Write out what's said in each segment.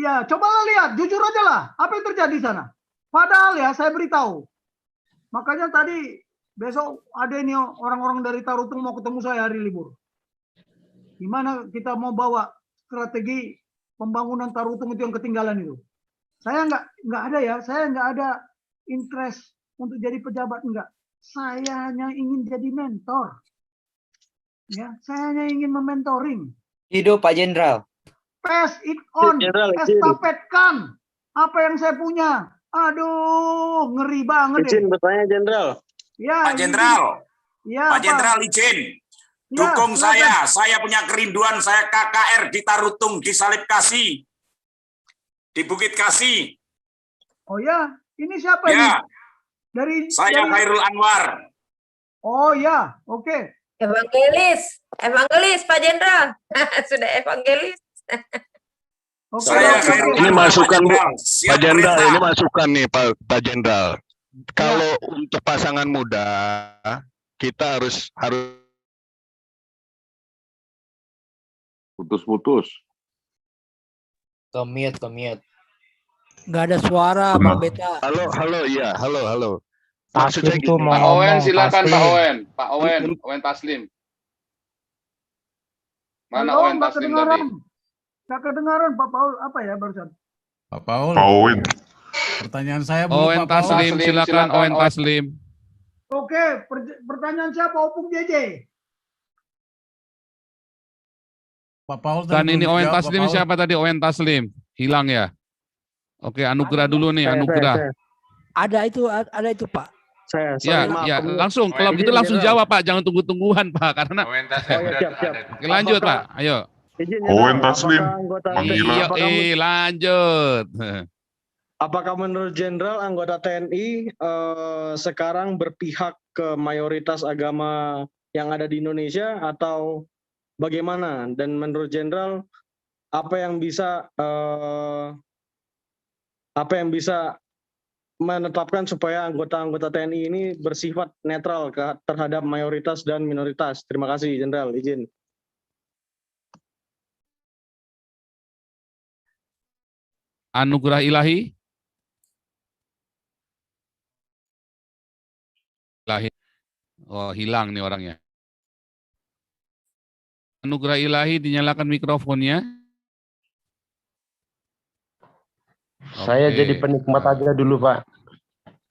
Ya, cobalah lihat, jujur aja lah, apa yang terjadi di sana. Padahal ya, saya beritahu. Makanya tadi, besok ada ini orang-orang dari Tarutung mau ketemu saya hari libur. Gimana kita mau bawa strategi pembangunan Tarutung itu yang ketinggalan itu. Saya nggak ada ya, saya nggak ada interest untuk jadi pejabat, enggak. Saya hanya ingin jadi mentor. Ya, saya hanya ingin mementoring. Hidup Pak Jenderal. Pass it on, Jenderal, estafetkan apa yang saya punya. Aduh, ngeri banget izin bertanya Jenderal. Ya, Pak Jenderal, ya, Pak Jenderal izin. Ya, Dukung silakan. saya punya kerinduan, saya KKR di Tarutung, di Salib Kasih, di Bukit Kasih. Oh ya, ini siapa Ya, ini? saya Khairul Anwar. Oh ya, oke. Evangelis Pak Jenderal. Sudah evangelis. Oke, Saya oke. Khairul Ini Anwar, masukan, Bu. Siap Pak Jenderal, perintah. ini masukan nih Pak Jenderal. Kalau untuk pasangan muda, kita harus Putus-putus. Commute. Nggak ada suara, Bang Beta. halo, iya, halo. Taslim Maksudnya tuh gini, mau Pak Owen ngomong, silakan Taslim. Pak Owen. Pak Owen Taslim. Mana Halo, Owen nggak Taslim kedengaran. tadi? Nggak kedengaran, Pak Paul. Apa ya barusan? Pak Paul. Pak Owen. Pertanyaan saya belum Owen Pak Paul. Taslim, silakan Owen Taslim. Oke, pertanyaan siapa? Opung JJ. Pak Paul Dan tadi ini belum Owen dijawab, Taslim Pak Paul. siapa tadi? Owen Taslim. Hilang ya? Oke, Anugerah dulu nih, Anugerah. Ada itu Pak. Saya, Ya, maaf. ya, langsung. Kalau gitu langsung jawab Pak, jangan tunggu-tungguhan Pak, karena. Oh, ya, siap. Oke, lanjut Pak, ayo. Izin, Owen Jenderal, Taslim. apakah anggota Iya, apakah- lanjut. Apakah menurut Jenderal anggota TNI sekarang berpihak ke mayoritas agama yang ada di Indonesia atau bagaimana? Dan menurut Jenderal apa yang bisa menetapkan supaya anggota-anggota TNI ini bersifat netral terhadap mayoritas dan minoritas? Terima kasih Jenderal, izin. Anugerah Ilahi. Oh, hilang nih orangnya. Anugerah Ilahi, dinyalakan mikrofonnya. Saya Oke. jadi penikmat aja dulu, Pak.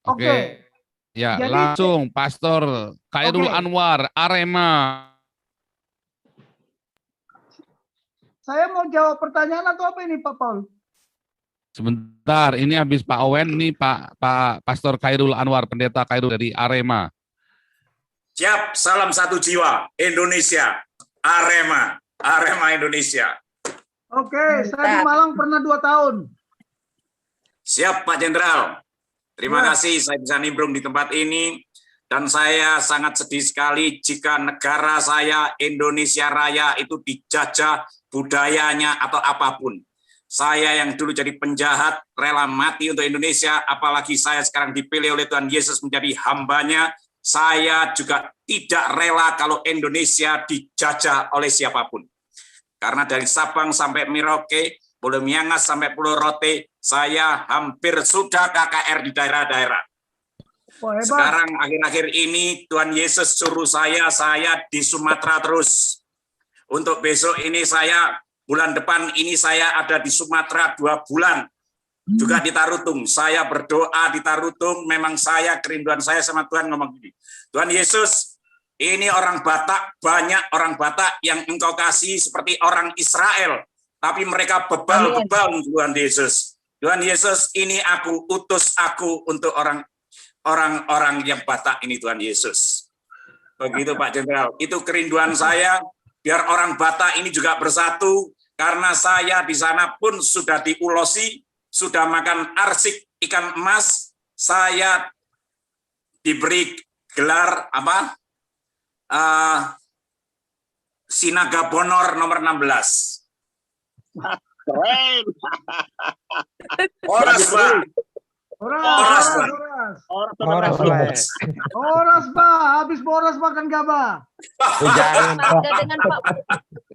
Oke. Ya, Jadi- langsung Pastor Khairul Oke. Anwar, Arema. Saya mau jawab pertanyaan atau apa ini, Pak Paul? Sebentar, ini habis Pak Owen, ini Pak Pastor Khairul Anwar, Pendeta Khairul dari Arema. Siap, salam satu jiwa, Indonesia, Arema Indonesia. Oke, saya di Malang pernah 2 tahun. Siap Pak Jenderal. Terima Ya. kasih saya bisa nimbrung di tempat ini. Dan saya sangat sedih sekali jika negara saya, Indonesia Raya, itu dijajah budayanya atau apapun. Saya yang dulu jadi penjahat, rela mati untuk Indonesia, apalagi saya sekarang dipilih oleh Tuhan Yesus menjadi hambanya, saya juga tidak rela kalau Indonesia dijajah oleh siapapun. Karena dari Sabang sampai Merauke, Pulau Miangas sampai Pulau Rote, saya hampir sudah KKR di daerah-daerah. Wah, hebat. Sekarang akhir-akhir ini Tuhan Yesus suruh saya di Sumatera terus. Untuk besok ini bulan depan ini saya ada di Sumatera 2 bulan. Juga di Tarutung. Saya berdoa di Tarutung, memang kerinduan saya sama Tuhan ngomong gini. Tuhan Yesus, ini orang Batak, banyak orang Batak yang engkau kasih seperti orang Israel. Tapi mereka bebal-bebal Tuhan Yesus. Tuhan Yesus, ini utus aku untuk orang-orang yang Batak ini Tuhan Yesus. Begitu Pak Jenderal. Itu kerinduan saya, biar orang Batak ini juga bersatu, karena saya di sana pun sudah diulosi, sudah makan arsik ikan emas, saya diberi gelar Sinaga Bonor nomor 16. Keren. Horas, Pak. Horas, Horas, Pak. Horas, Pak. Habis boros makan gabah. Jangan, Pak. Marga dengan Pak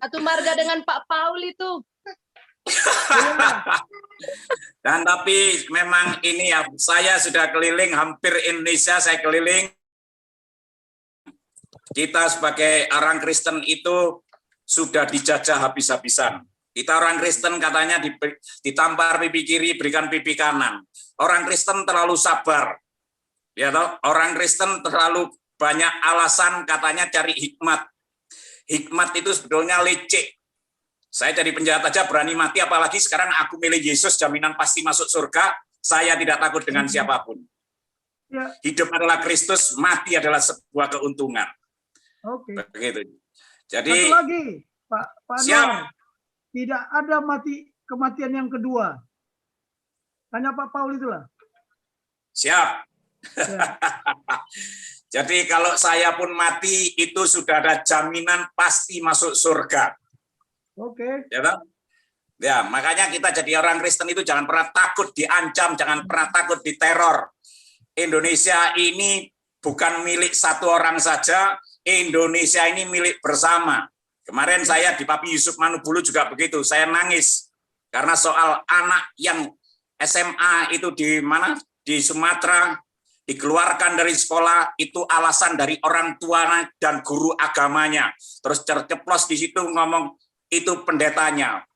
satu marga dengan Pak Paul itu. Iya. Dan tapi memang ini ya, saya sudah keliling hampir Indonesia, saya keliling. Kita sebagai orang Kristen itu sudah dijajah habis-habisan. Kita orang Kristen katanya ditampar pipi kiri, berikan pipi kanan. Orang Kristen terlalu sabar. Ya toh, orang Kristen terlalu banyak alasan katanya cari hikmat. Hikmat itu sebetulnya lecek. Saya jadi penjahat aja berani mati, apalagi sekarang aku milih Yesus, jaminan pasti masuk surga. Saya tidak takut dengan siapapun. Ya. Hidup adalah Kristus, mati adalah sebuah keuntungan. Oke. Begitu. Jadi Satu lagi, Pak siap. Anwar, tidak ada kematian yang kedua. Tanya Pak Paul itulah. Siap. Ya. Jadi kalau saya pun mati, itu sudah ada jaminan pasti masuk surga. Oke. Ya, kan? Ya, makanya kita jadi orang Kristen itu jangan pernah takut diancam, jangan pernah takut diteror. Indonesia ini bukan milik satu orang saja, Indonesia ini milik bersama. Kemarin saya di Papi Yusuf Manubulu juga begitu, saya nangis karena soal anak yang SMA itu di mana? Di Sumatera, dikeluarkan dari sekolah, itu alasan dari orang tua dan guru agamanya. Terus terceplos di situ ngomong, itu pendetanya.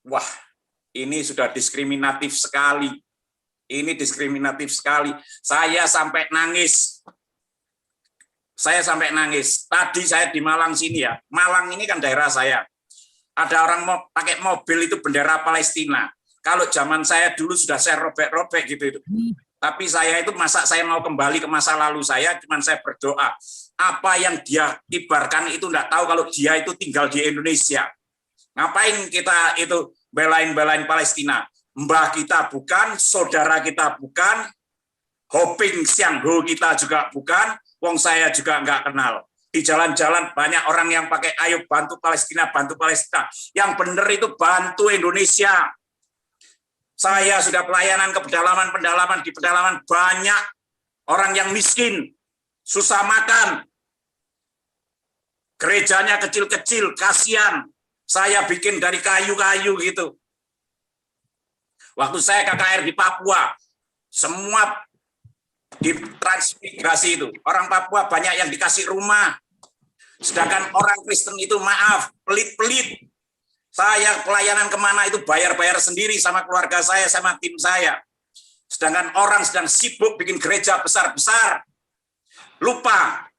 Wah, ini sudah diskriminatif sekali. Ini diskriminatif sekali. Saya sampai nangis. Tadi saya di Malang sini ya. Malang ini kan daerah saya. Ada orang mau pakai mobil itu bendera Palestina. Kalau zaman saya dulu sudah saya robek-robek gitu. Tapi saya itu masa saya mau kembali ke masa lalu saya, cuman saya berdoa. Apa yang dia kibarkan itu enggak tahu kalau dia itu tinggal di Indonesia. Ngapain kita itu belain Palestina? Mbah kita bukan, saudara kita bukan, Hoping Siangho kita juga bukan, wong saya juga nggak kenal. Di jalan-jalan banyak orang yang pakai ayo bantu Palestina, bantu Palestina. Yang benar itu bantu Indonesia. Saya sudah pelayanan ke pedalaman-pedalaman, di pedalaman banyak orang yang miskin, susah makan. Gerejanya kecil-kecil, kasihan. Saya bikin dari kayu-kayu gitu. Waktu saya KKR di Papua, semua di transmigrasi itu, orang Papua banyak yang dikasih rumah. Sedangkan orang Kristen itu maaf, pelit-pelit. Saya pelayanan kemana itu bayar-bayar sendiri sama keluarga saya, sama tim saya. Sedangkan orang sedang sibuk bikin gereja besar-besar. Lupa.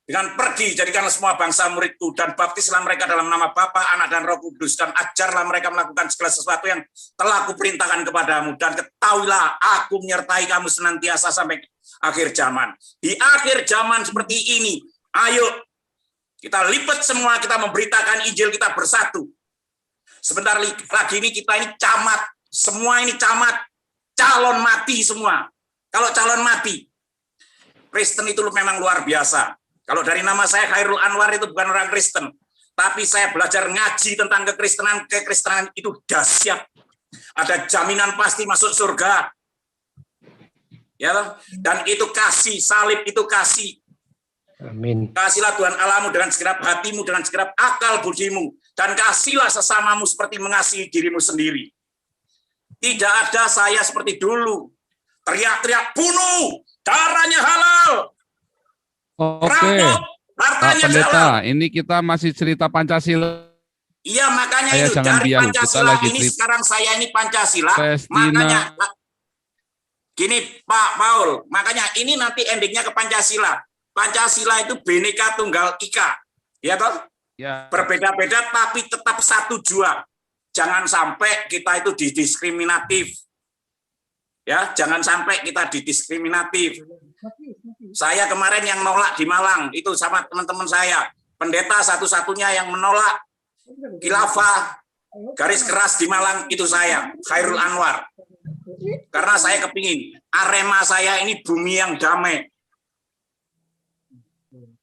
Dengan pergi, jadikanlah semua bangsa muridku, dan baptislah mereka dalam nama Bapa, Anak, dan Roh Kudus, dan ajarlah mereka melakukan segala sesuatu yang telah kuperintahkan kepadamu, dan ketahuilah aku menyertai kamu senantiasa sampai akhir zaman. Di akhir zaman seperti ini, ayo kita lipat semua, kita memberitakan Injil, kita bersatu. Sebentar lagi ini kita ini camat, semua ini camat, calon mati semua. Kalau calon mati, Kristen itu memang luar biasa. Kalau dari nama saya Khairul Anwar itu bukan orang Kristen, tapi saya belajar ngaji tentang kekristenan itu dahsyat. Ada jaminan pasti masuk surga. Ya, dan itu kasih, salib itu kasih. Amin. Kasihlah Tuhan Allahmu dengan segenap hatimu, dengan segenap akal budimu, dan kasihlah sesamamu seperti mengasihi dirimu sendiri. Tidak ada saya seperti dulu. Teriak-teriak bunuh, darahnya halal. Oke, Pak Pendeta, ini kita masih cerita Pancasila. Iya, makanya Saya itu jangan dari diam, Pancasila kita lagi ini cerita. sekarang saya ini Pancasila. Palestina. Makanya gini Pak Paul, makanya ini nanti endingnya ke Pancasila. Pancasila itu Bhinneka Tunggal Ika, ya toh? Ya. Berbeda-beda tapi tetap satu jua. Jangan sampai kita itu didiskriminatif. Ya, jangan sampai kita didiskriminatif. Saya kemarin yang nolak di Malang itu sama teman-teman saya, pendeta satu-satunya yang menolak khilafah garis keras di Malang itu saya, Khairul Anwar. Karena saya kepingin Arema saya ini bumi yang damai.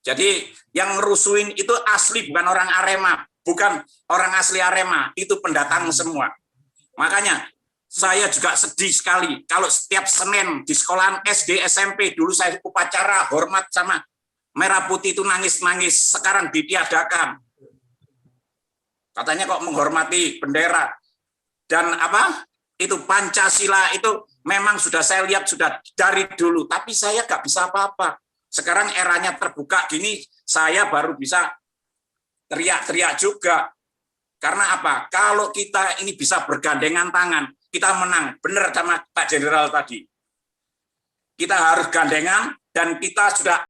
Jadi yang ngerusuin itu asli bukan orang Arema, bukan orang asli Arema, itu pendatang semua. Makanya saya juga sedih sekali kalau setiap Senin di sekolahan SD SMP dulu saya upacara hormat sama merah putih itu nangis-nangis, sekarang ditiadakan. Katanya kok menghormati bendera dan apa? Itu Pancasila itu memang sudah saya lihat sudah dari dulu, tapi saya nggak bisa apa-apa. Sekarang eranya terbuka gini, saya baru bisa teriak-teriak juga. Karena apa? Kalau kita ini bisa bergandengan tangan, kita menang. Benar sama Pak Jenderal tadi. Kita harus gandengan dan kita sudah